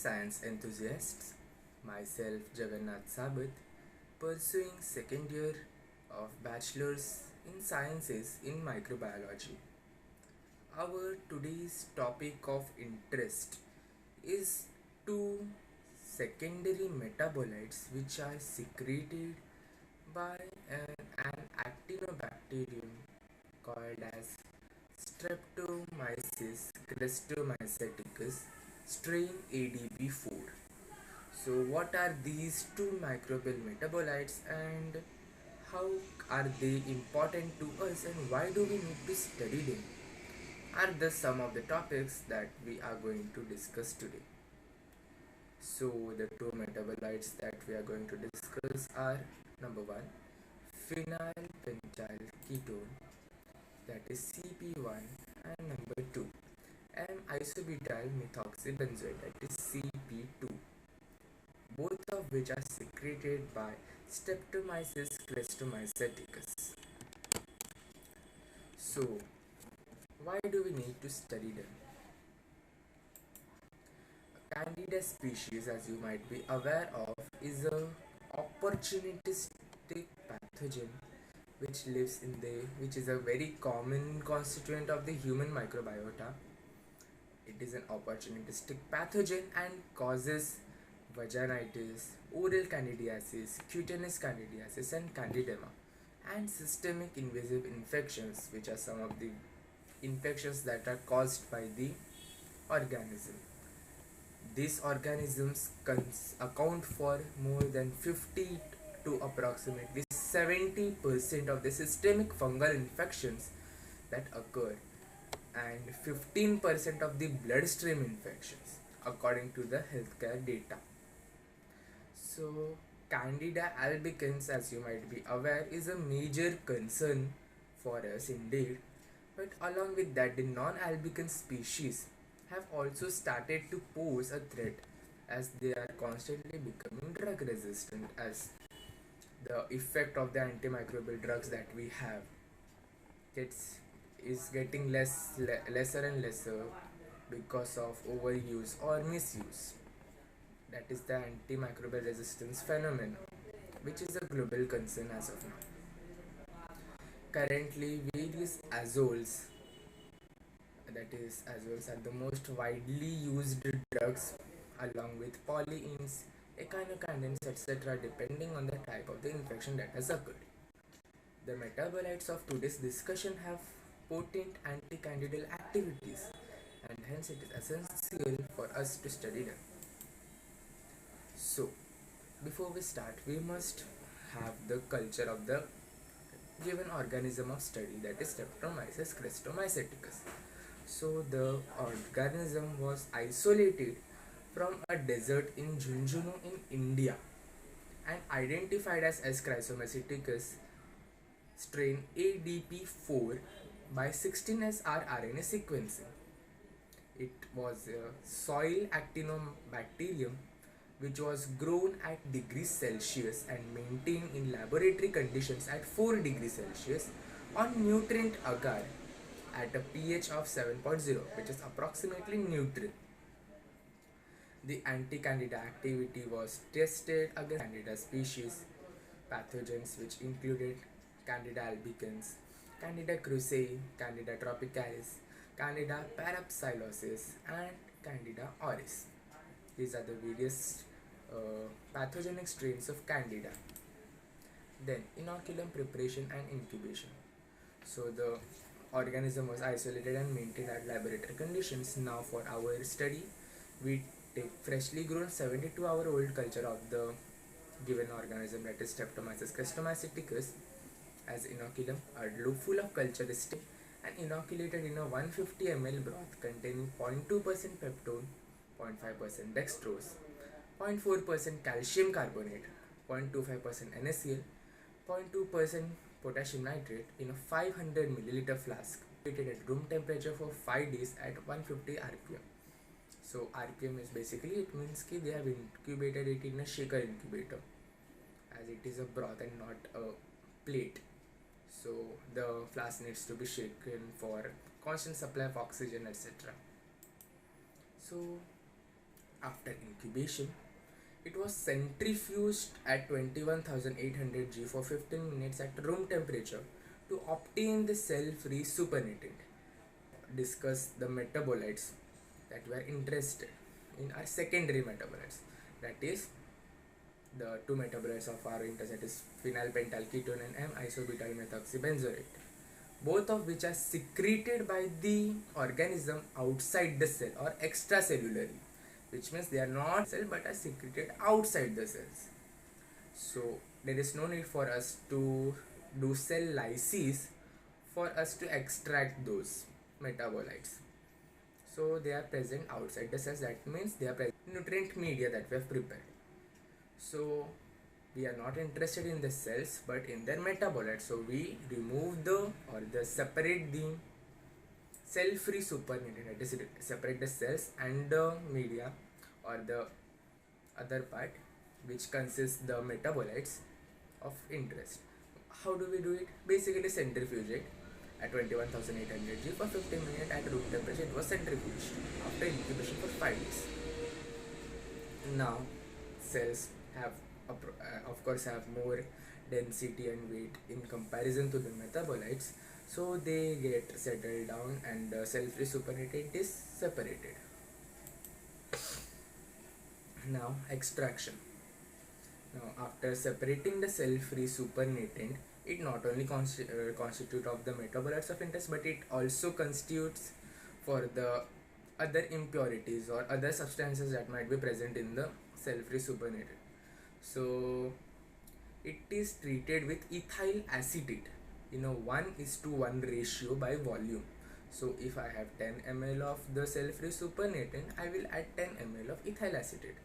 science enthusiasts, myself Jagannath Sabat, pursuing second year of bachelor's in sciences in microbiology. Our today's topic of interest is two secondary metabolites which are secreted by an actinobacterium called as Streptomyces chrestomyceticus strain ADB4. So, what are these two microbial metabolites and how are they important to us and why do we need to study them? Are the some of the topics that we are going to discuss today. So, the two metabolites that we are going to discuss are number one, phenylpentyl ketone, that is CP1, and number two, M-isobutyl methoxybenzoate, that is CP2, both of which are secreted by Streptomyces chrestomyceticus. So, why do we need to study them? Candida species, as you might be aware of, is a opportunistic pathogen which is a very common constituent of the human microbiota. It is an opportunistic pathogen and causes vaginitis, oral candidiasis, cutaneous candidiasis, and candidema, and systemic invasive infections, which are some of the infections that are caused by the organism. These organisms account for more than 50 to approximately 70% of the systemic fungal infections that occur and 15% of the bloodstream infections according to the healthcare data. So, Candida albicans, as you might be aware, is a major concern for us indeed, but along with that, the non-albican species have also started to pose a threat as they are constantly becoming drug resistant, as the effect of the antimicrobial drugs that we have is getting lesser and lesser because of overuse or misuse. That is the antimicrobial resistance phenomenon, which is a global concern as of now. Currently, various azoles, that is, azoles are the most widely used drugs along with polyenes, echinocandins, etc., depending on the type of the infection that has occurred. The metabolites of today's discussion have potent anti-candidal activities and hence it is essential for us to study them. So, before we start, we must have the culture of the given organism of study, that is Streptomyces chrestomyceticus. So, the organism was isolated from a desert in Junjunu in India and identified as chrestomyceticus strain ADP4 by 16S RNA sequencing. It was a soil actinobacterium which was grown at degrees Celsius and maintained in laboratory conditions at 4 degrees Celsius on nutrient agar at a pH of 7.0, which is approximately neutral. The anti-candida activity was tested against candida species pathogens which included Candida albicans, Candida krusei, Candida tropicalis, Candida parapsilosis, and Candida auris. These are the various pathogenic strains of Candida. Then, inoculum preparation and incubation. So, the organism was isolated and maintained at laboratory conditions. Now, for our study, we take freshly grown 72-hour-old culture of the given organism, that is Streptomyces chrestomyceticus, as inoculum. A loop full of culture is taken and inoculated in a 150 ml broth containing 0.2% peptone, 0.5% dextrose, 0.4% calcium carbonate, 0.25% NaCl, 0.2% potassium nitrate in a 500 milliliter flask heated at room temperature for 5 days at 150 rpm. So rpm is basically, it means that they have incubated it in a shaker incubator, as it is a broth and not a plate. So the flask needs to be shaken for constant supply of oxygen, etc. So After incubation, it was centrifuged at 21,800 G for 15 minutes at room temperature to obtain the cell-free supernatant. Discuss the metabolites that we are interested in our secondary metabolites, that is the two metabolites of our interest, that is phenylpentyl ketone and M-isobutyl methoxybenzoate, both of which are secreted by the organism outside the cell or extracellularly, which means they are not cell but are secreted outside the cells. So there is no need for us to do cell lysis for us to extract those metabolites. So they are present outside the cells, that means they are present in nutrient media that we have prepared. So we are not interested in the cells but in their metabolites, so we remove separate the cell-free supernatant, that is separate the cells and the media or the other part which consists the metabolites of interest. How do we do it? Basically centrifuge it at 21,800 G for 15 minutes at room temperature. It was centrifuged after incubation for 5 days. Now cells have of course have more density and weight in comparison to the metabolites, so they get settled down and the cell-free supernatant is separated. Now extraction. Now after separating the cell-free supernatant, it not only constitutes of the metabolites of interest but it also constitutes for the other impurities or other substances that might be present in the cell-free supernatant. So it is treated with ethyl acetate in a 1:1 ratio by volume. So if I have 10 ml of the cell-free supernatant, I will add 10 ml of ethyl acetate,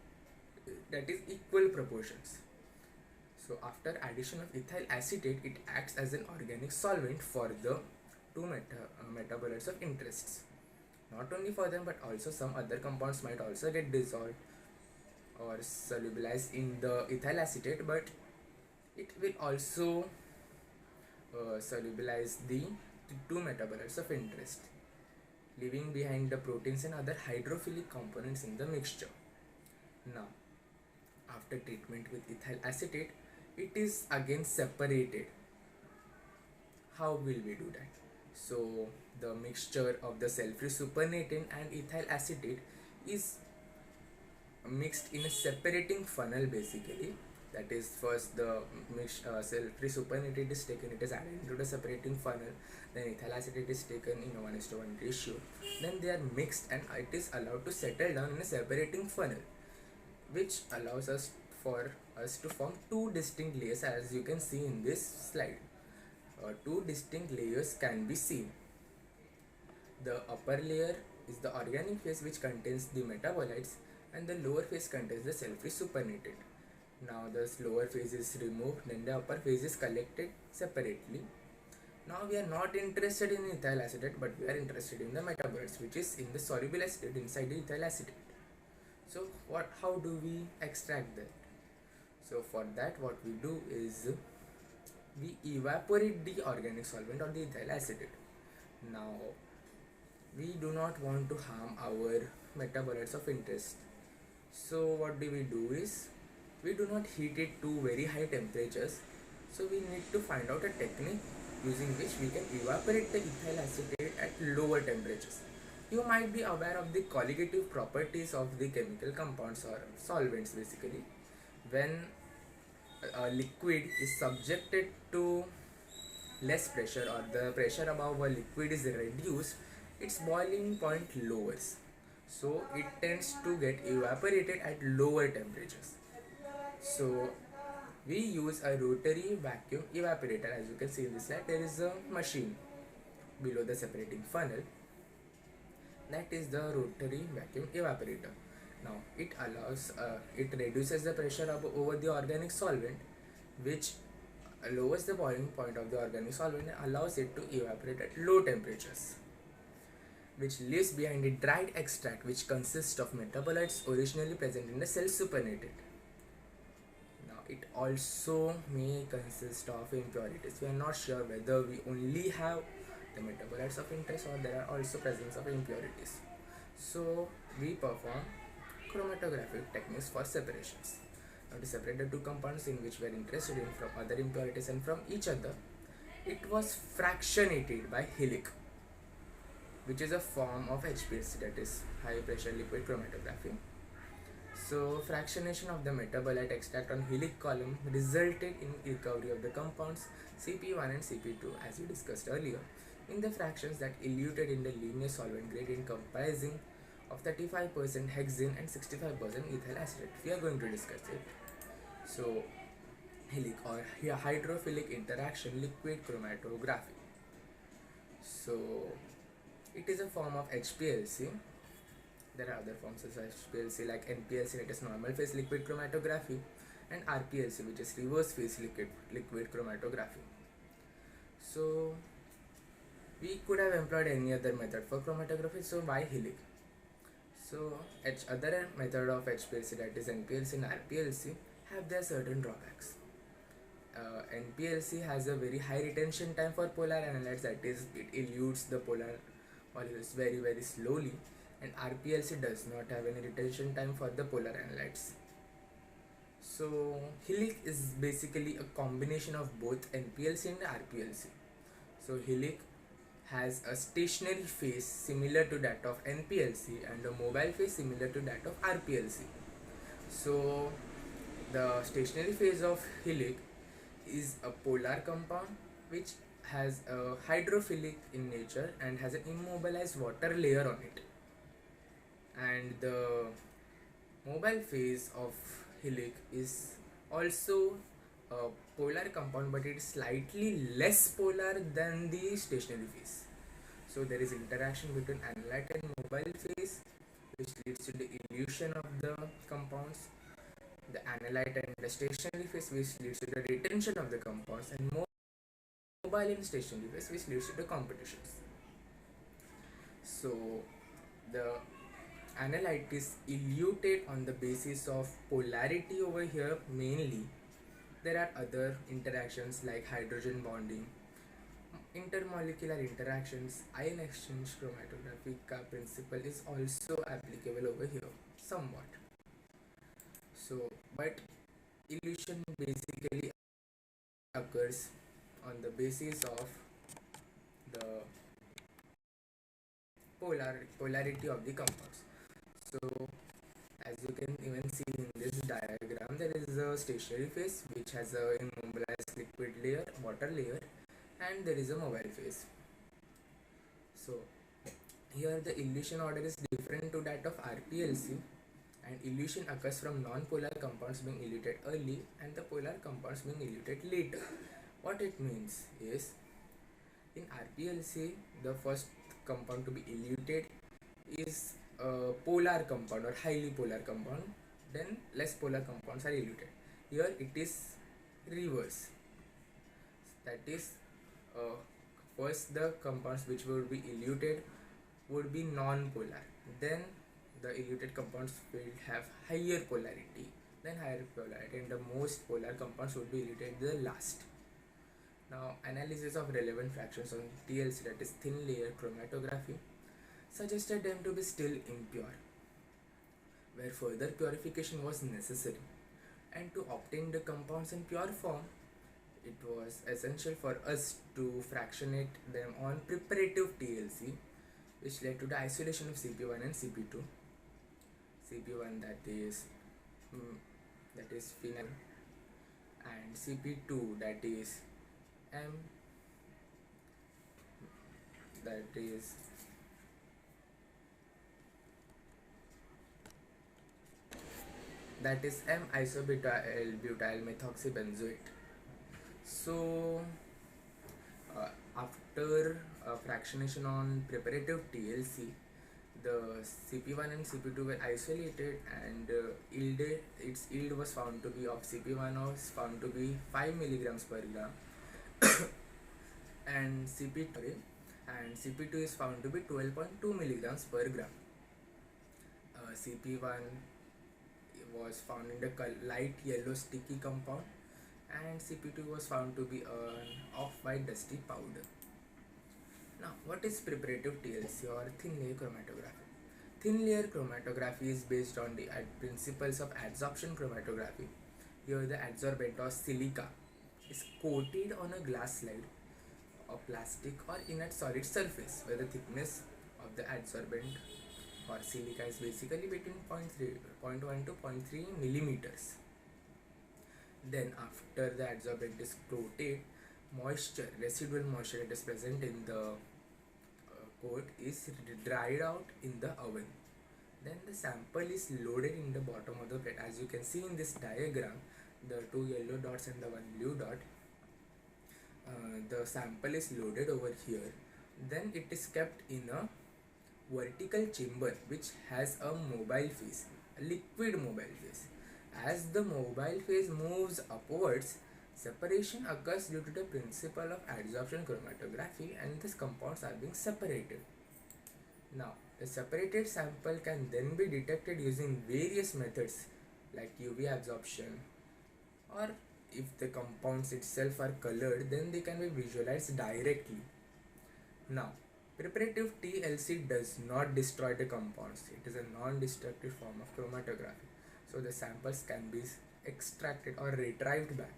that is equal proportions. So after addition of ethyl acetate, it acts as an organic solvent for the two metabolites of interest. Not only for them but also some other compounds might also get dissolved or solubilized in the ethyl acetate, but it will also solubilize the two metabolites of interest, leaving behind the proteins and other hydrophilic components in the mixture. Now after treatment with ethyl acetate, it is again separated. How will we do that? So the mixture of the cell-free supernatant and ethyl acetate is mixed in a separating funnel basically. That is, first the cell-free supernatant is taken, it is added into the separating funnel, then ethyl acetate is taken in a 1:1 ratio, then they are mixed and it is allowed to settle down in a separating funnel, which allows us to form two distinct layers. As you can see in this slide, two distinct layers can be seen. The upper layer is the organic phase which contains the metabolites, and the lower phase contains the cell-free supernatant. Now the lower phase is removed, then the upper phase is collected separately. Now we are not interested in ethyl acetate but we are interested in the metabolites, which is in the soluble acetate inside the ethyl acetate. So how do we extract that? So for that what we do is we evaporate the organic solvent or the ethyl acetate. Now we do not want to harm our metabolites of interest, so what do? We do not heat it to very high temperatures, so we need to find out a technique using which we can evaporate the ethyl acetate at lower temperatures. You might be aware of the colligative properties of the chemical compounds or solvents. Basically, when a liquid is subjected to less pressure or the pressure above a liquid is reduced, its boiling point lowers, so it tends to get evaporated at lower temperatures. So we use a rotary vacuum evaporator. As you can see in this slide, there is a machine below the separating funnel, that is the rotary vacuum evaporator. Now it reduces the pressure over the organic solvent, which lowers the boiling point of the organic solvent and allows it to evaporate at low temperatures, which leaves behind a dried extract which consists of metabolites originally present in the cell supernatant. Now it also may consist of impurities. We are not sure whether we only have the metabolites of interest or there are also presence of impurities. So we perform chromatographic techniques for separations. Now, to separate the two compounds in which we are interested in from other impurities and from each other, it was fractionated by Hillick, which is a form of HPLC, that is high pressure liquid chromatography. So, fractionation of the metabolite extract on Hillick column resulted in recovery of the compounds CP1 and CP2, as we discussed earlier, in the fractions that eluted in the linear solvent gradient comprising of 35% hexane and 65% ethyl acetate. We are going to discuss it. So, Hillick or hydrophilic interaction liquid chromatography. So, it is a form of HPLC. There are other forms of HPLC like NPLC, that is normal phase liquid chromatography, and RPLC, which is reverse phase liquid chromatography. So, we could have employed any other method for chromatography, so why Hillick? So, other method of HPLC, that is NPLC and RPLC, have their certain drawbacks. NPLC has a very high retention time for polar analytes, that is, it elutes the polar molecules very slowly, and RPLC does not have any retention time for the polar analytes. So, Hillick is basically a combination of both NPLC and RPLC. So, Hillick has a stationary phase similar to that of NPLC and a mobile phase similar to that of RPLC. So, the stationary phase of Hillick is a polar compound which has a hydrophilic in nature and has an immobilized water layer on it. And the mobile phase of Hillick is also a polar compound, but it is slightly less polar than the stationary phase. So there is interaction between analyte and mobile phase, which leads to the elution of the compounds, the analyte and the stationary phase, which leads to the retention of the compounds, and mobile and stationary phase, which leads to the competitions. So the analyte is eluted on the basis of polarity over here mainly. There are other interactions like hydrogen bonding, intermolecular interactions, ion exchange chromatographic principle is also applicable over here somewhat. So, but elution basically occurs on the basis of the polarity of the compounds. So, as you can even see in this diagram, there is a stationary phase which has a immobilized liquid layer, water layer, and there is a mobile phase. So, here the elution order is different to that of RPLC, and elution occurs from non-polar compounds being eluted early and the polar compounds being eluted later. What it means is, in RPLC, the first compound to be eluted is a polar compound or highly polar compound, then less polar compounds are eluted. Here it is reverse, that is, first the compounds which would be eluted would be non-polar, then the eluted compounds will have higher polarity, and the most polar compounds would be eluted the last. Now, analysis of relevant fractions on TLC, that is thin layer chromatography, suggested them to be still impure, where further purification was necessary, and to obtain the compounds in pure form, it was essential for us to fractionate them on preparative TLC, which led to the isolation of CP1 and CP2. CP1, that is phenyl, and CP2, that is M, that is M-isobutyl methoxybenzoate. So after fractionation on preparative TLC, the CP1 and CP2 were isolated, and its yield was found to be of CP1 was found to be 5 milligrams per gram and CP2 is found to be 12.2 milligrams per gram. CP1 was found in the light yellow sticky compound, and CP2 was found to be an off-white dusty powder. Now, what is preparative TLC or thin layer chromatography? Thin layer chromatography is based on the principles of adsorption chromatography. Here the adsorbent or silica is coated on a glass slide or plastic or inert solid surface where the thickness of the adsorbent or silica is basically between 0.1 to 0.3 millimeters. Then after the adsorbent is coated, residual moisture that is present in the coat is dried out in the oven. Then the sample is loaded in the bottom of the plate. As you can see in this diagram, the two yellow dots and the one blue dot, the sample is loaded over here. Then it is kept in a vertical chamber which has a mobile phase, a liquid mobile phase. As the mobile phase moves upwards, separation occurs due to the principle of adsorption chromatography and these compounds are being separated. Now, the separated sample can then be detected using various methods like UV absorption, or if the compounds itself are colored, then they can be visualized directly. Now, preparative TLC does not destroy the compounds. It is a non-destructive form of chromatography. So the samples can be extracted or retrieved back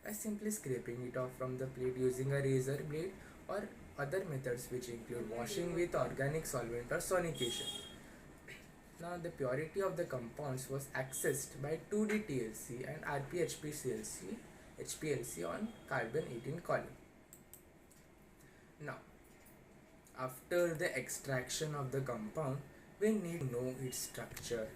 by simply scraping it off from the plate using a razor blade or other methods which include washing with organic solvent or sonication. Now the purity of the compounds was accessed by 2D TLC and HPLC on carbon 18 column. Now, after the extraction of the compound, we need to know its structure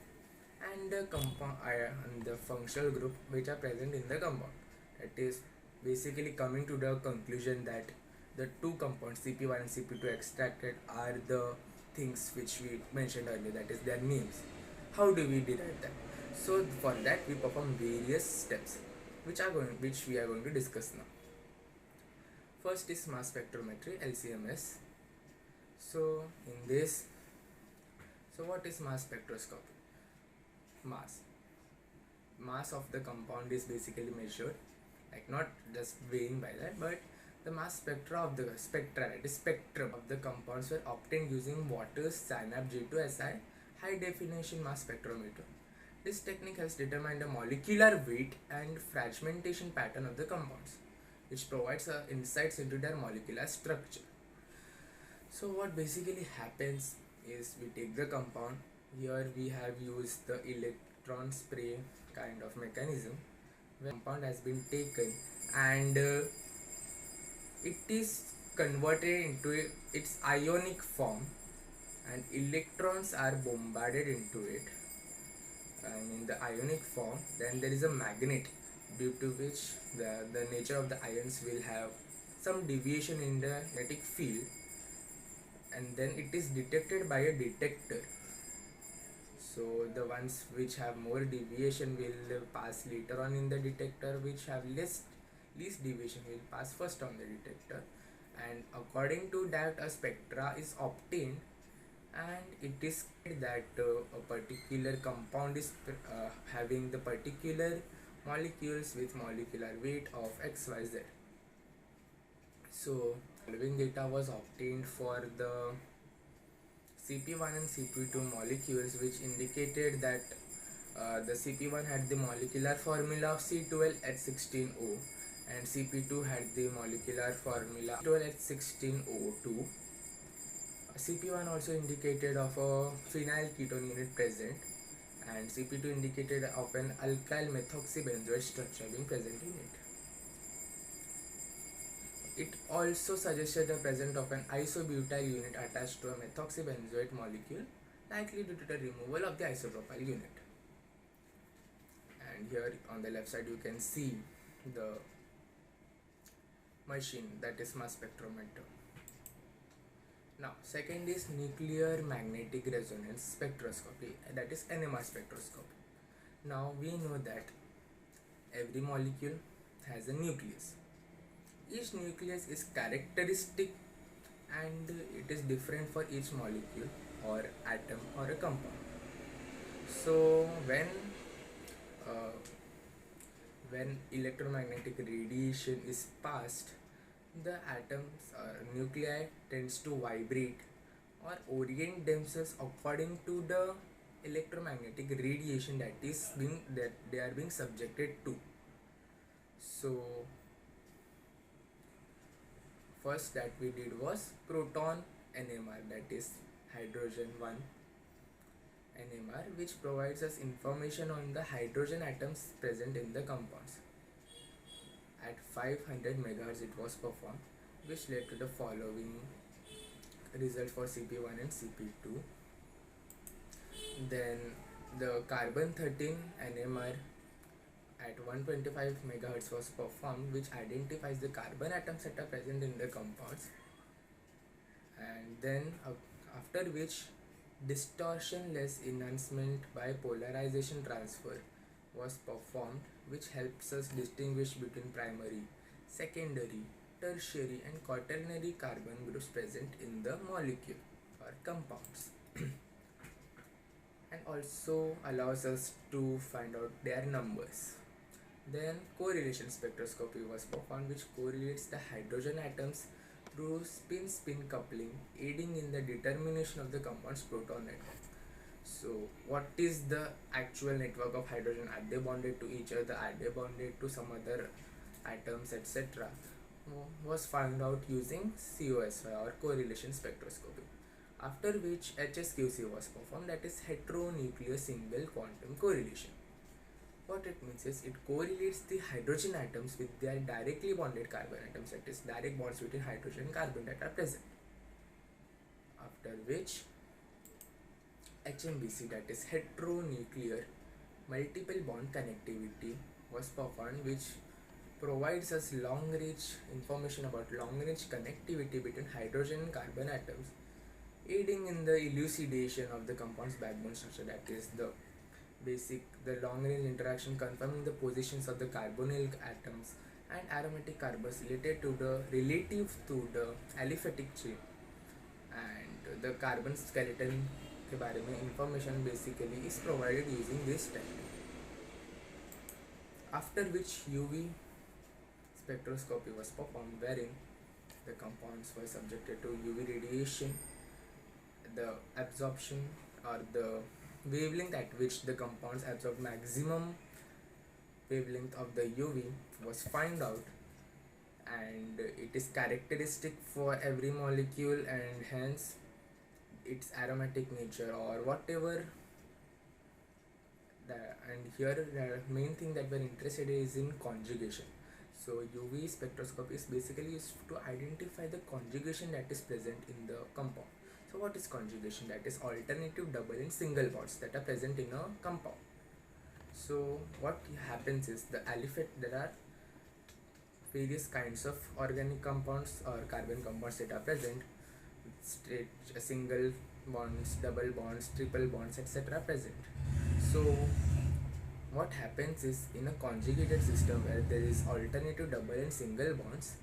and the compound and the functional group which are present in the compound. It is basically coming to the conclusion that the two compounds CP1 and CP2 extracted are the things which we mentioned earlier, that is their names. How do we derive that? So for that we perform various steps which we are going to discuss now. First is mass spectrometry, LCMS. So in this, what is mass spectroscopy? Mass of the compound is basically measured, like not just weighing by that, but the mass spectrum of the compounds were obtained using Waters Synap J2SI high definition mass spectrometer. This technique has determined the molecular weight and fragmentation pattern of the compounds, which provides insights into their molecular structure. So what basically happens is we take the compound. Here we have used the electron spray kind of mechanism where compound has been taken and it is converted into its ionic form and electrons are bombarded into it, and in the ionic form then there is a magnet due to which the nature of the ions will have some deviation in the magnetic field, and then it is detected by a detector. So the ones which have more deviation will pass later on in the detector, which have least deviation will pass first on the detector, and according to that a spectra is obtained, and it is that a particular compound is having the particular molecules with molecular weight of XYZ. So following data was obtained for the CP1 and CP2 molecules, which indicated that the CP1 had the molecular formula of C12H16O and CP2 had the molecular formula 12H16O2. CP1 also indicated of a phenyl ketone unit present, and CP2 indicated of an alkyl methoxybenzoate structure being present in it. It also suggested the presence of an isobutyl unit attached to a methoxybenzoate molecule, likely due to the removal of the isopropyl unit. And here on the left side you can see the machine, that is mass spectrometer. Now second is nuclear magnetic resonance spectroscopy, that is NMR spectroscopy. Now we know that every molecule has a nucleus. Each nucleus is characteristic and it is different for each molecule or atom or a compound. So when electromagnetic radiation is passed, the atoms nuclei tends to vibrate or orient themselves according to the electromagnetic radiation that they are being subjected to. So first that we did was proton NMR, that is hydrogen 1 NMR, which provides us information on the hydrogen atoms present in the compounds. At 500 megahertz it was performed, which led to the following results for CP1 and CP2. Then the carbon 13 NMR at 125 megahertz was performed, which identifies the carbon atoms that are present in the compounds. And then after which distortionless enhancement by polarization transfer was performed, which helps us distinguish between primary, secondary, tertiary and quaternary carbon groups present in the molecule or compounds. And also allows us to find out their numbers. Then correlation spectroscopy was performed, which correlates the hydrogen atoms through spin-spin coupling, aiding in the determination of the compound's proton network. So what is the actual network of hydrogen? Are they bonded to each other? Are they bonded to some other atoms, etc.? Was found out using COSY or correlation spectroscopy. After which HSQC was performed, that is heteronuclear single quantum correlation. What it means is it correlates the hydrogen atoms with their directly bonded carbon atoms, that is direct bonds between hydrogen and carbon that are present. After which HMBC, that is heteronuclear multiple bond connectivity, was performed, which provides us long range information about long range connectivity between hydrogen and carbon atoms, aiding in the elucidation of the compound's backbone structure, that is the long range interaction confirming the positions of the carbonyl atoms and aromatic carbons relative to the aliphatic chain, and the carbon skeleton के बारे में information basically is provided using this technique. After which UV spectroscopy was performed, wherein the compounds were subjected to UV radiation. The absorption or the wavelength at which the compounds absorb maximum wavelength of the UV was found out, and it is characteristic for every molecule, and hence its aromatic nature or whatever. And here the main thing that we're interested in is in conjugation. So UV spectroscopy is basically used to identify the conjugation that is present in the compound. So what is conjugation? That is alternative double and single bonds that are present in a compound. So what happens is there are various kinds of organic compounds or carbon compounds that are present. Straight single bonds, double bonds, triple bonds, etc. present. So what happens is in a conjugated system where there is alternative double and single bonds,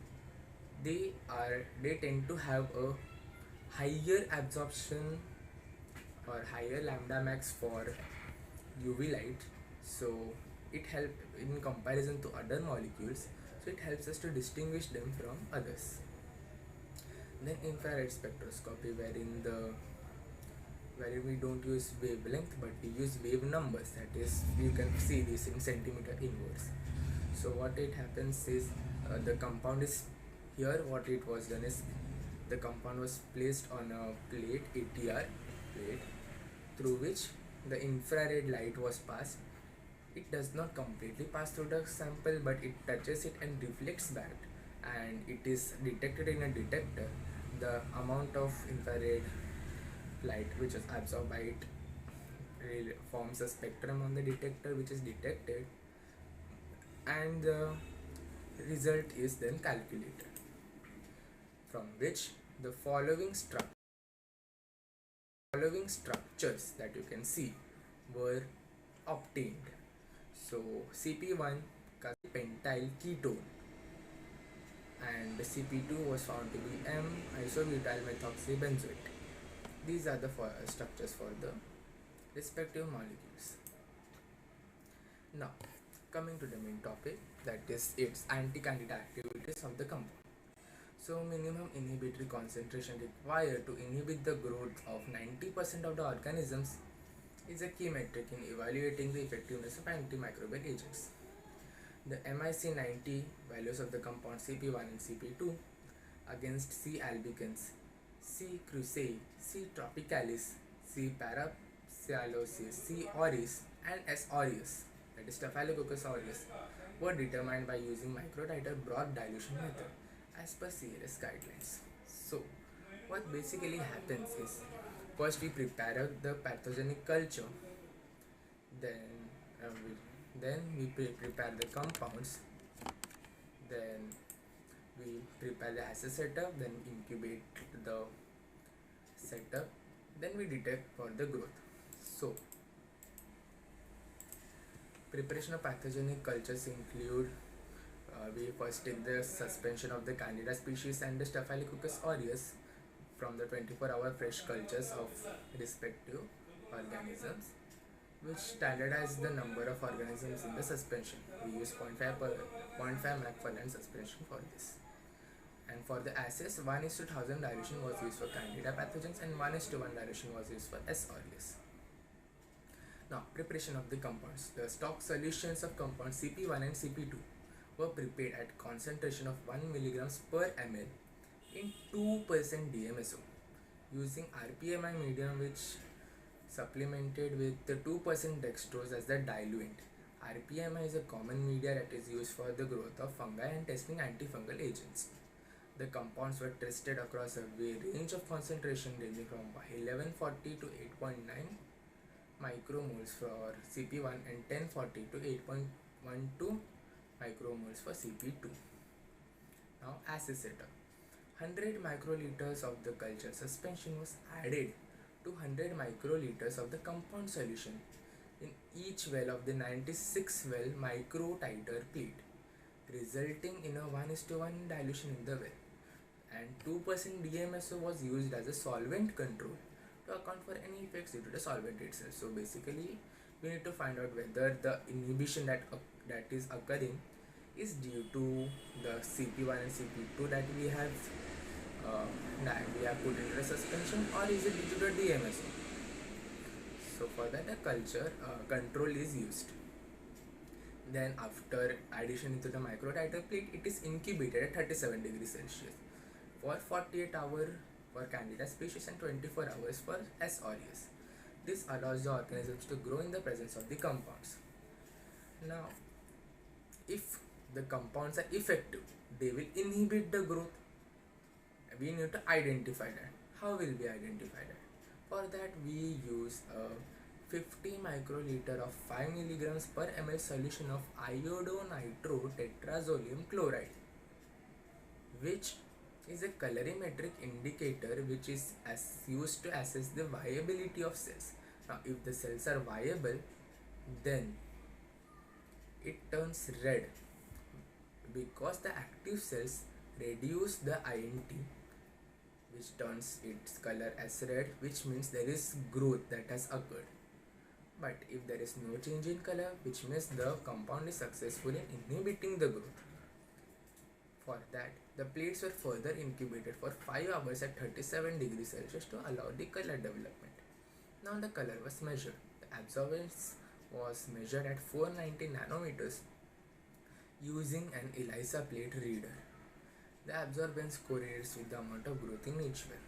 they tend to have a higher absorption or higher lambda max for UV light. So it helps in comparison to other molecules, so it helps us to distinguish them from others. Then infrared spectroscopy, wherein we don't use wavelength but we use wave numbers, that is you can see this in centimeter inverse. So what it happens is the compound is here. What it was done is the compound was placed on a plate, ATR plate, through which the infrared light was passed. It does not completely pass through the sample, but it touches it and reflects back, and it is detected in a detector. The amount of infrared light which is absorbed by it forms a spectrum on the detector, which is detected, and the result is then calculated, from which the following structures that you can see were obtained. So CP1 pentyl ketone, and the CP2 was found to be M-isobutyl methoxybenzoate. These are the structures for the respective molecules. Now coming to the main topic, that is its anti-candida activities of the compound. So minimum inhibitory concentration required to inhibit the growth of 90% of the organisms is a key metric in evaluating the effectiveness of antimicrobial agents. The MIC90 values of the compound CP1 and CP2 against C. albicans, C. crucei, C. tropicalis, C. parapsilosis, C. aureus, and S. aureus, that is Staphylococcus aureus, were determined by using microtiter broth dilution method as per CLS guidelines. So, what basically happens is, first we prepare the pathogenic culture, then we prepare the compounds, then we prepare the assay setup, then incubate the setup, then we detect for the growth. So preparation of pathogenic cultures include we first take the suspension of the Candida species and the Staphylococcus aureus from the 24-hour fresh cultures of respective organisms, which standardize the number of organisms in the suspension. We use 0.5 macfarland suspension for this. And for the assays, 1:1000 dilution was used for Candida pathogens and 1:1 dilution was used for S. aureus. Now, preparation of the compounds. The stock solutions of compounds CP1 and CP2 were prepared at concentration of 1 mg per ml in 2% DMSO using RPMI medium, which supplemented with the 2% dextrose as the diluent. RPMI is a common media that is used for the growth of fungi and testing antifungal agents. The compounds were tested across a range of concentration ranging from 1140 to 8.9 micromoles for CP1 and 1040 to 8.12 micromoles for CP2. Now, assay setup. 100 microliters of the culture suspension was added to 100 microliters of the compound solution in each well of the 96 well microtiter plate, resulting in a 1:1 dilution in the well, and 2% DMSO was used as a solvent control to account for any effects due to the solvent itself. So basically we need to find out whether the inhibition that is occurring is due to the CP1 and CP2 that we have put into the suspension, or is it due to the DMSO. So for that the culture control is used. Then after addition into the microtiter plate, it is incubated at 37 degrees Celsius for 48 hours for Candida species and 24 hours for S. aureus. This allows the organisms to grow in the presence of the compounds. Now, if the compounds are effective, they will inhibit the growth. We need to identify that. How will we identify that? For that, we use a 50 microliter of 5 mg per ml solution of iodo-nitro-tetrazolium chloride, which is a colorimetric indicator which is used to assess the viability of cells. Now, if the cells are viable, then it turns red because the active cells reduce the INT, which turns its color as red, which means there is growth that has occurred. But if there is no change in color, which means the compound is successful in inhibiting the growth. For that, the plates were further incubated for 5 hours at 37 degrees Celsius to allow the color development. Now the color was measured. The absorbance was measured at 490 nanometers using an ELISA plate reader. The absorbance correlates with the amount of growth in each well.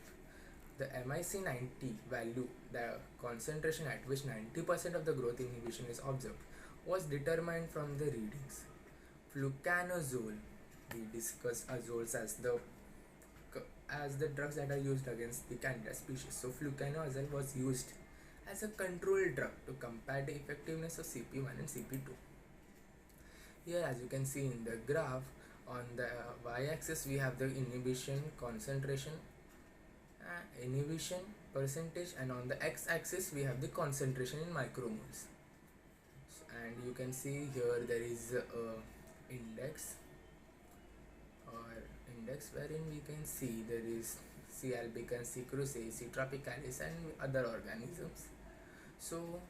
The MIC90 value, the concentration at which 90% of the growth inhibition is observed, was determined from the readings. Fluconazole, we discussed azoles as the drugs that are used against the Candida species. So fluconazole was used as a control drug to compare the effectiveness of CP1 and CP2. Here, as you can see in the graph, on the y-axis we have the inhibition concentration, inhibition percentage, and on the x-axis we have the concentration in micromoles. And you can see here there is a index wherein we can see there is C. albicans, C. crucei, C. tropicalis, and other organisms. So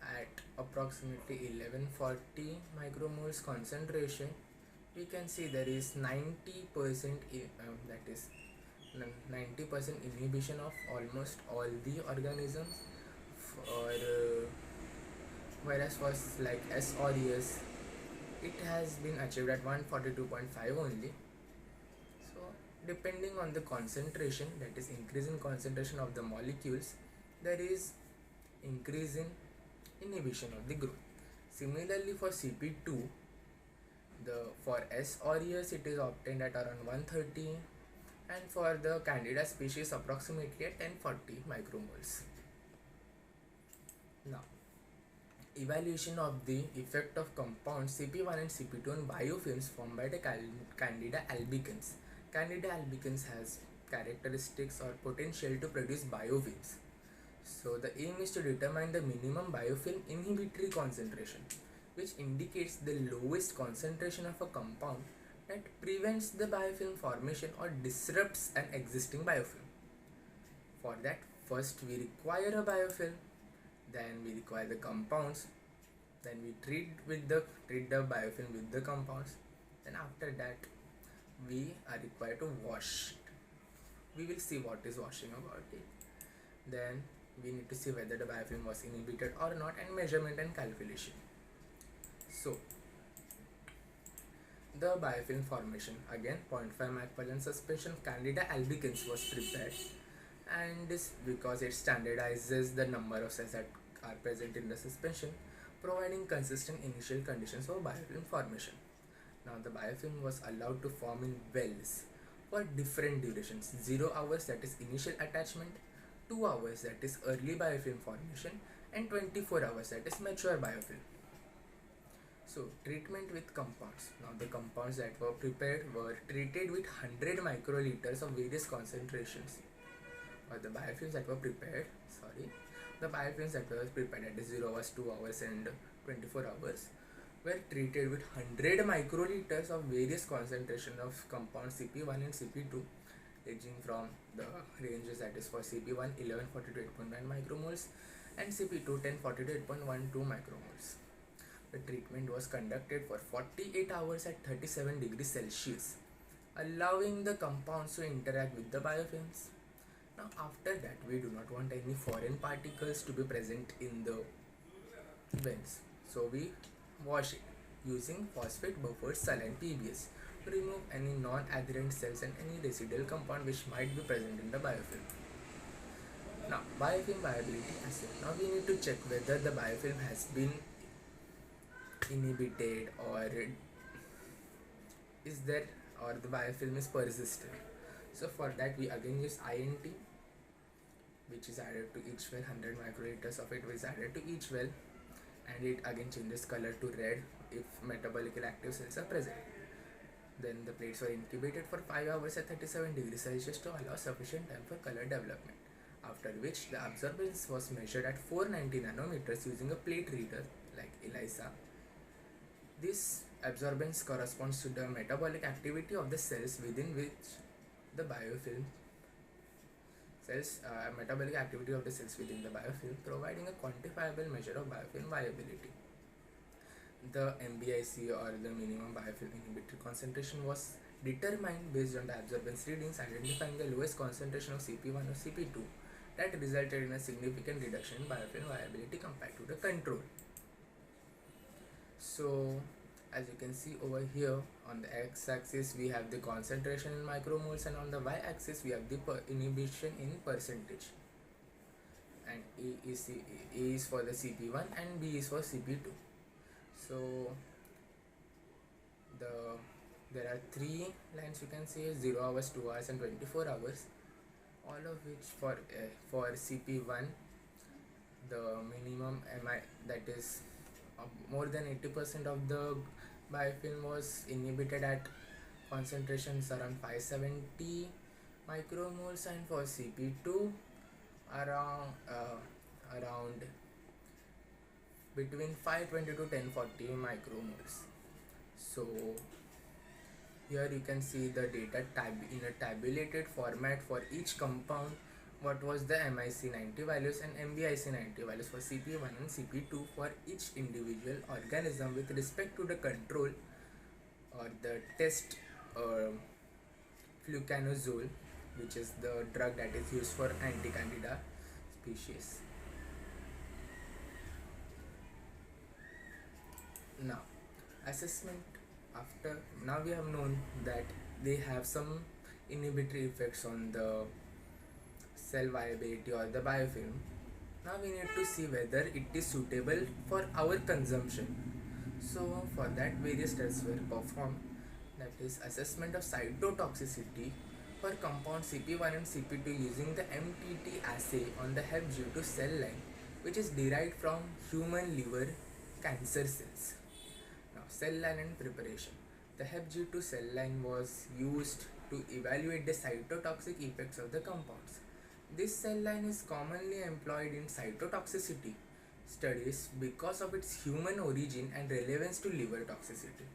at approximately 1140 micromoles concentration, we can see there is 90% that is 90% inhibition of almost all the organisms for whereas for like S or ES it has been achieved at 142.5 only. So depending on the concentration, that is increase in concentration of the molecules, there is increase in inhibition of the growth. Similarly for CP2, the for S aureus it is obtained at around 130, and for the Candida species approximately at 1040 micromoles. Now, evaluation of the effect of compounds CP1 and CP2 on biofilms formed by the Candida albicans. Candida albicans has characteristics or potential to produce biofilms. So the aim is to determine the minimum biofilm inhibitory concentration, which indicates the lowest concentration of a compound that prevents the biofilm formation or disrupts an existing biofilm. For that, first we require a biofilm, then we require the compounds, then we treat the biofilm with the compounds, then after that we are required to wash it. We will see what is washing about it. Then we need to see whether the biofilm was inhibited or not, and measurement and calculation. So the biofilm formation, again 0.5 micromolar suspension of Candida albicans was prepared, and this because it standardizes the number of cells that are present in the suspension, providing consistent initial conditions for biofilm formation. Now the biofilm was allowed to form in wells for different durations: 0 hours, that is initial attachment, 2 hours, that is early biofilm formation, and 24 hours, that is mature biofilm. So treatment with compounds. Now the compounds that were prepared were treated with 100 microliters of various concentrations. Or the biofilms that were prepared, the biofilms that were prepared at 0 hours, 2 hours and 24 hours were treated with 100 microliters of various concentration of compounds CP1 and CP2, ranging from the ranges, that is for CP1 1140 to 8.9 micromoles and CP2 1040 to 8.12 micromoles. The treatment was conducted for 48 hours at 37 degrees Celsius, allowing the compounds to interact with the biofilms. Now after that, we do not want any foreign particles to be present in the wells, so we wash it using phosphate buffered saline PBS to remove any non-adherent cells and any residual compound which might be present in the biofilm. Now biofilm viability assay. Now we need to check whether the biofilm has been inhibited or is there, or the biofilm is persistent. So for that we again use INT, which is added to each well. 100 microliters of it is added to each well, and it again changes color to red if metabolically active cells are present. Then the plates were incubated for 5 hours at 37 degrees Celsius to allow sufficient time for color development, after which the absorbance was measured at 490 nanometers using a plate reader like ELISA. This absorbance corresponds to the metabolic activity of the cells within which the biofilm metabolic activity of the cells within the biofilm, providing a quantifiable measure of biofilm viability. The MBIC, or the minimum biofilm inhibitory concentration, was determined based on the absorbance readings, identifying the lowest concentration of CP1 or CP2 that resulted in a significant reduction in biofilm viability compared to the control. So as you can see over here, on the x-axis we have the concentration in micromoles, and on the y-axis we have the inhibition in percentage, and A is for the CP1 and B is for CP2. So there are 3 lines you can see: 0 hours, 2 hours and 24 hours, all of which for CP1 the minimum MI, that is more than 80% of the biofilm was inhibited at concentrations around 570 micromoles, and for CP2 around between 520 to 1040 micromoles. So here you can see the data in a tabulated format for each compound, what was the MIC 90 values and MBIC 90 values for CP1 and CP2 for each individual organism with respect to the control or the test uh, fluconazole, which is the drug that is used for Anti Candida species. Now, assessment after now we have known that they have some inhibitory effects on the cell viability or the biofilm. Now we need to see whether it is suitable for our consumption. So for that various tests were performed, that is assessment of cytotoxicity for compound CP1 and CP2 using the MTT assay on the Hep G2 cell line, which is derived from human liver cancer cells. Now cell line and preparation. The Hep G2 cell line was used to evaluate the cytotoxic effects of the compounds. This cell line is commonly employed in cytotoxicity studies because of its human origin and relevance to liver toxicity.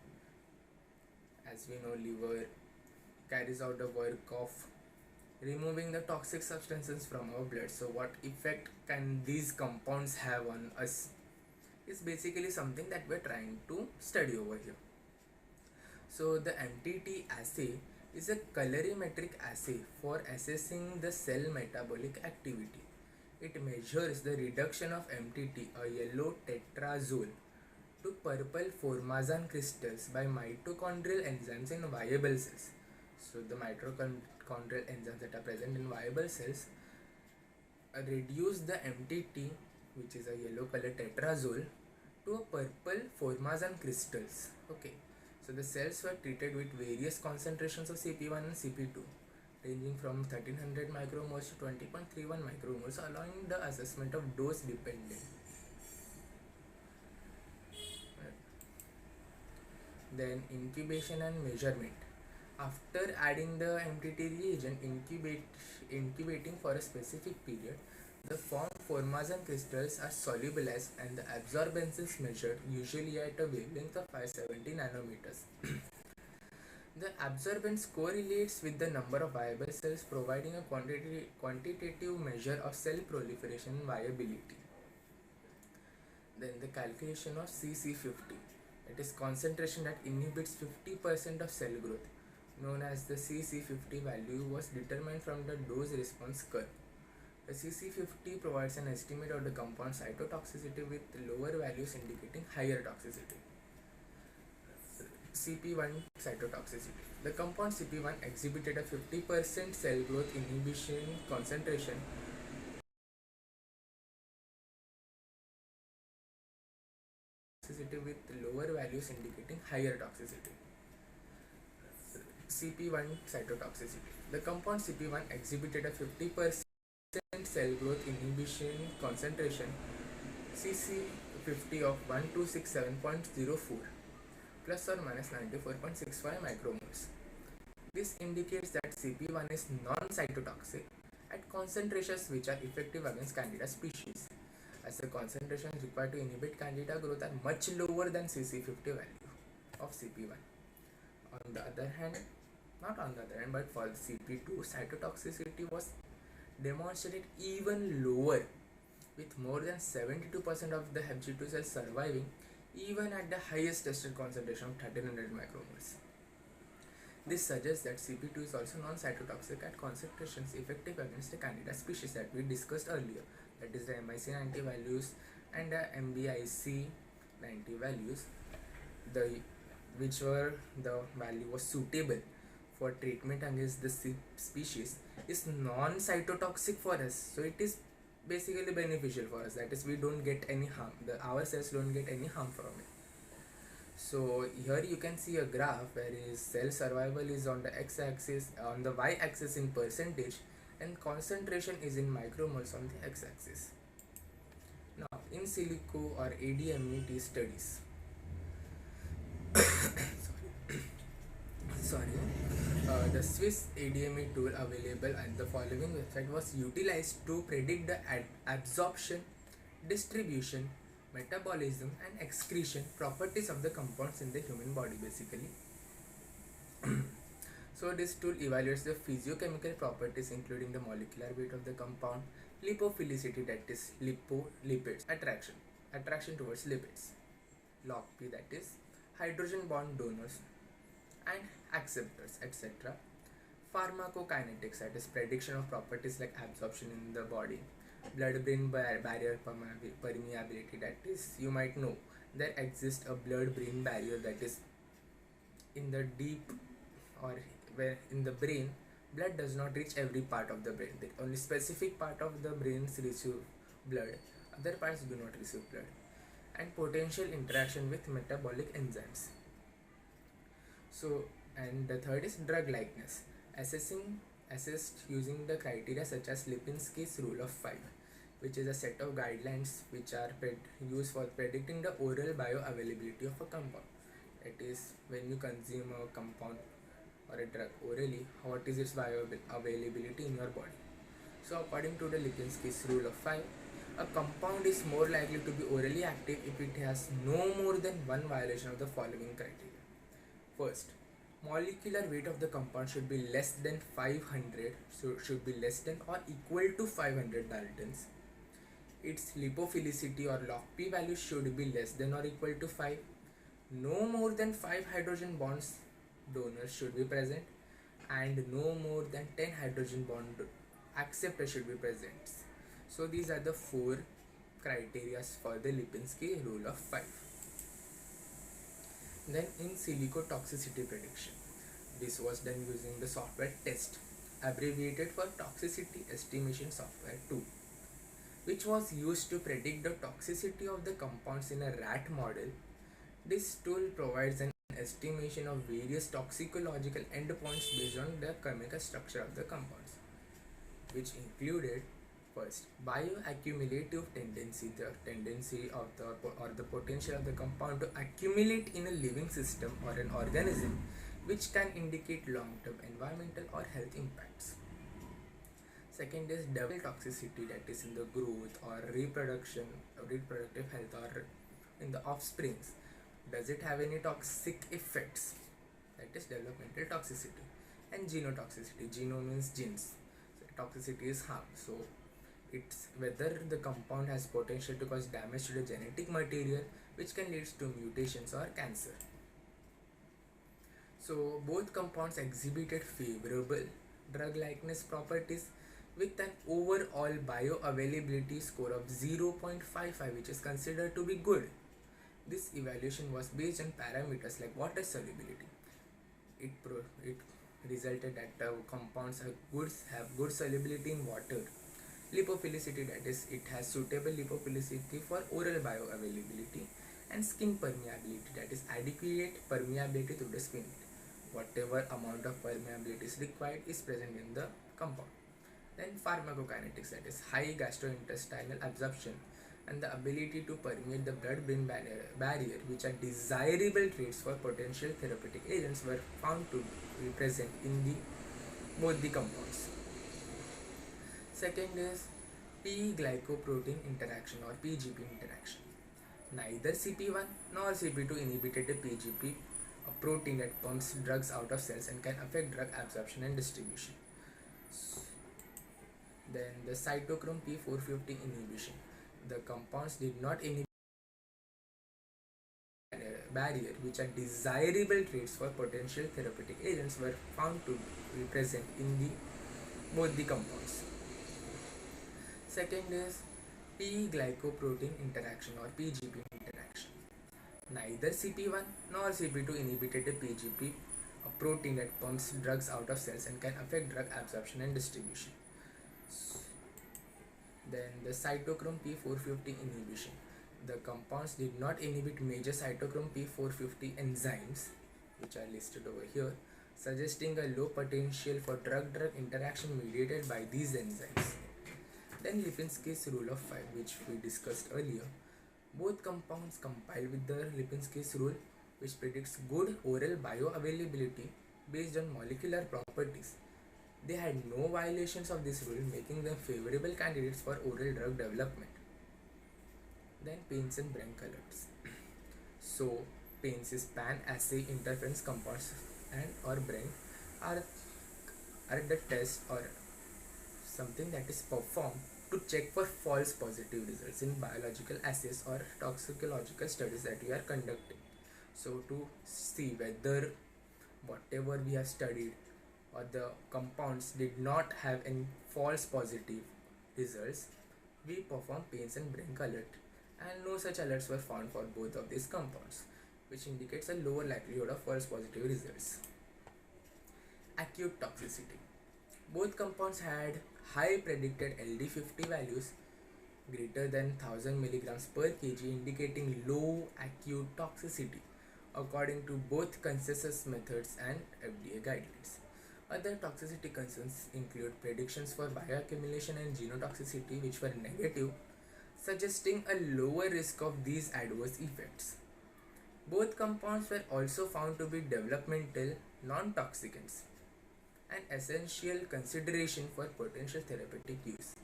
As we know, liver carries out the work of removing the toxic substances from our blood. So what effect can these compounds have on us is basically something that we're trying to study over here. So the MTT assay is a colorimetric assay for assessing the cell metabolic activity. It measures the reduction of MTT, a yellow tetrazole, to purple formazan crystals by mitochondrial enzymes in viable cells. So the mitochondrial enzymes that are present in viable cells reduce the MTT, which is a yellow color tetrazole, to a purple formazan crystals. Okay, so the cells were treated with various concentrations of CP1 and CP2, ranging from 1300 micromoles to 20.31 micromoles, allowing the assessment of dose dependent. Then incubation and measurement. After adding the MTT reagent, incubating for a specific period, the formed formazan crystals are solubilized and the absorbance is measured, usually at a wavelength of 570 nanometers. The absorbance correlates with the number of viable cells, providing a quantitative measure of cell proliferation and viability. Then the calculation of CC50, that is concentration that inhibits 50% of cell growth, known as the CC50 value, was determined from the dose response curve. The CC50 provides an estimate of the compound cytotoxicity with lower values indicating higher toxicity. CP1 cytotoxicity. The compound CP1 exhibited a 50% cell growth inhibition concentration with lower values indicating higher toxicity. CP1 cytotoxicity. The compound CP1 exhibited a 50% cell growth inhibition concentration CC50 of 1267.04 plus or minus 94.65 micromoles. This indicates that CP1 is non-cytotoxic at concentrations which are effective against Candida species, as the concentrations required to inhibit Candida growth are much lower than CC50 value of CP1. On the other hand, but for CP2, cytotoxicity was demonstrated even lower, with more than 72% of the Hep G2 cells surviving even at the highest tested concentration of 1300 micromoles. This suggests that CP2 is also non-cytotoxic at concentrations effective against the Candida species that we discussed earlier, that is the MIC 90 values and the MBIC 90 values, which were the value was suitable for treatment against the species, is non-cytotoxic for us. So it is basically beneficial for us, that is we don't get any harm, our cells don't get any harm from it. So here you can see a graph where cell survival is on the x-axis, on the y-axis in percentage, and concentration is in micromoles on the x-axis. Now in silico or ADMET studies, the Swiss ADME tool available at the following website was utilized to predict the absorption, distribution, metabolism and excretion properties of the compounds in the human body basically. So this tool evaluates the physiochemical properties including the molecular weight of the compound, lipophilicity, that is lipids, attraction towards lipids, log P, that is hydrogen bond donors, and acceptors, etc. Pharmacokinetics, that is prediction of properties like absorption in the body, blood-brain barrier permeability, that is, you might know there exists a blood-brain barrier that is in the deep, or where in the brain blood does not reach every part of the brain. Only specific part of the brains receive blood, other parts do not receive blood. And potential interaction with metabolic enzymes. So, and the third is drug likeness, assessed using the criteria such as Lipinski's rule of 5, which is a set of guidelines which are used for predicting the oral bioavailability of a compound. It is when you consume a compound or a drug orally, what is its bioavailability in your body. So according to the Lipinski's rule of 5, a compound is more likely to be orally active if it has no more than one violation of the following criteria. First, molecular weight of the compound should be less than 500, so should be less than or equal to 500 Daltons. Its lipophilicity or log P value should be less than or equal to 5. No more than 5 hydrogen bonds donors should be present, and no more than 10 hydrogen bond acceptors should be present. So these are the 4 criteria for the Lipinski rule of 5. Then in silico toxicity prediction, this was done using the software TEST, abbreviated for Toxicity Estimation Software 2, which was used to predict the toxicity of the compounds in a rat model. This tool provides an estimation of various toxicological endpoints based on the chemical structure of the compounds, which included first bioaccumulative tendency, the tendency of the or the potential of the compound to accumulate in a living system or an organism, which can indicate long-term environmental or health impacts. Second is developmental toxicity, that is in the growth or reproductive health or in the offsprings. Does it have any toxic effects? That is developmental toxicity. And genotoxicity. Geno means genes. So toxicity is harm. So it's whether the compound has potential to cause damage to the genetic material, which can lead to mutations or cancer. So both compounds exhibited favorable drug likeness properties with an overall bioavailability score of 0.55, which is considered to be good. This evaluation was based on parameters like water solubility. It resulted that the compounds have good solubility in water. Lipophilicity, that is, it has suitable lipophilicity for oral bioavailability. And skin permeability, that is adequate permeability through the skin. Whatever amount of permeability is required is present in the compound. Then pharmacokinetics, that is high gastrointestinal absorption and the ability to permeate the blood-brain barrier, which are desirable traits for potential therapeutic agents, were found to be present in both the compounds. Second is P-glycoprotein interaction or PGP interaction. Neither CP1 nor CP2 inhibited the PGP, a protein that pumps drugs out of cells and can affect drug absorption and distribution. Then the cytochrome P450 inhibition. The compounds did not inhibit barrier, which are desirable traits for potential therapeutic agents, were found to be present in both the compounds. Second is P-glycoprotein interaction or PGP interaction. Neither CP1 nor CP2 inhibited the PGP, a protein that pumps drugs out of cells and can affect drug absorption and distribution. Then the cytochrome P450 inhibition. The compounds did not inhibit major cytochrome P450 enzymes, which are listed over here, suggesting a low potential for drug-drug interaction mediated by these enzymes. Then Lipinski's rule of 5, which we discussed earlier. Both compounds compile with the Lipinski's rule, which predicts good oral bioavailability based on molecular properties. They had no violations of this rule, making them favorable candidates for oral drug development. Then Payne's and Brink colors. So Payne's is pan-assay interference compounds and or Brink are the test or something that is performed to check for false positive results in biological assays or toxicological studies that we are conducting. So to see whether whatever we have studied or the compounds did not have any false positive results, we perform pains and blank alert, and no such alerts were found for both of these compounds, which indicates a lower likelihood of false positive results. Acute toxicity. Both compounds had high predicted LD50 values greater than 1000 milligrams per kg, indicating low acute toxicity according to both consensus methods and FDA guidelines. Other toxicity concerns include predictions for bioaccumulation and genotoxicity, which were negative, suggesting a lower risk of these adverse effects. Both compounds were also found to be developmental non-toxicants, an essential consideration for potential therapeutic use,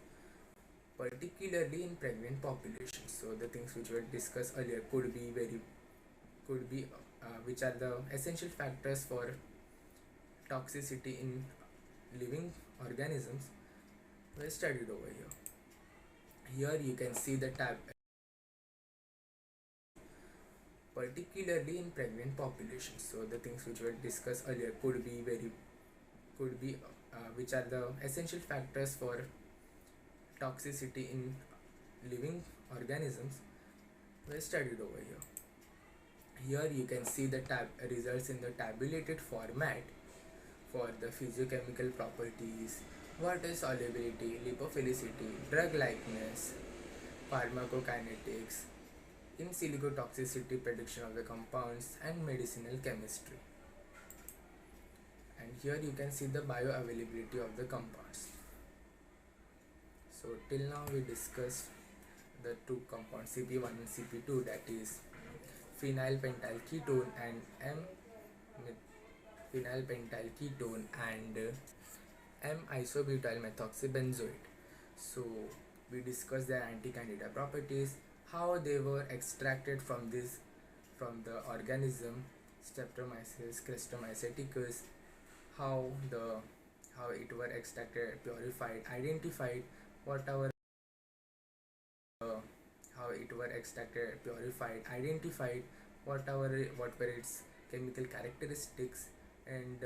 particularly in pregnant populations. So the things which were discussed earlier could be which are the essential factors for toxicity in living organisms were studied over here. Here you can see the tab, particularly in pregnant populations. So the things which were discussed earlier could be which are the essential factors for toxicity in living organisms were studied over here. Here you can see the results in the tabulated format for the physiochemical properties, water solubility, lipophilicity, drug likeness, pharmacokinetics, in silico toxicity prediction of the compounds, and medicinal chemistry. And here you can see the bioavailability of the compounds. So till now we discussed the two compounds CP1 and CP2, that is phenylpentyl ketone and phenylpentyl ketone and M-isobutyl methoxybenzoate. So we discussed their anti-candida properties, how they were extracted from the organism Streptomyces, chrestomyceticus, how it were extracted, purified, identified, whatever how it were extracted, purified, identified, what were its chemical characteristics, and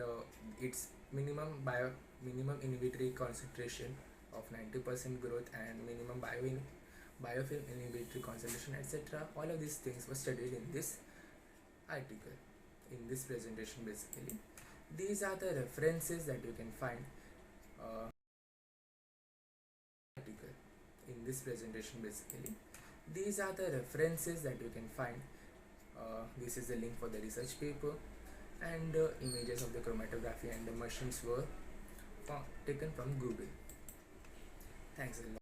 its minimum inhibitory concentration of 90% growth and minimum biofilm inhibitory concentration, etc. All of these things were studied in this article, in this presentation. Basically, these are the references that you can find article in this presentation. Basically, these are the references that you can find. This is the link for the research paper, and images of the chromatography and the machines were taken from Google. Thanks a lot.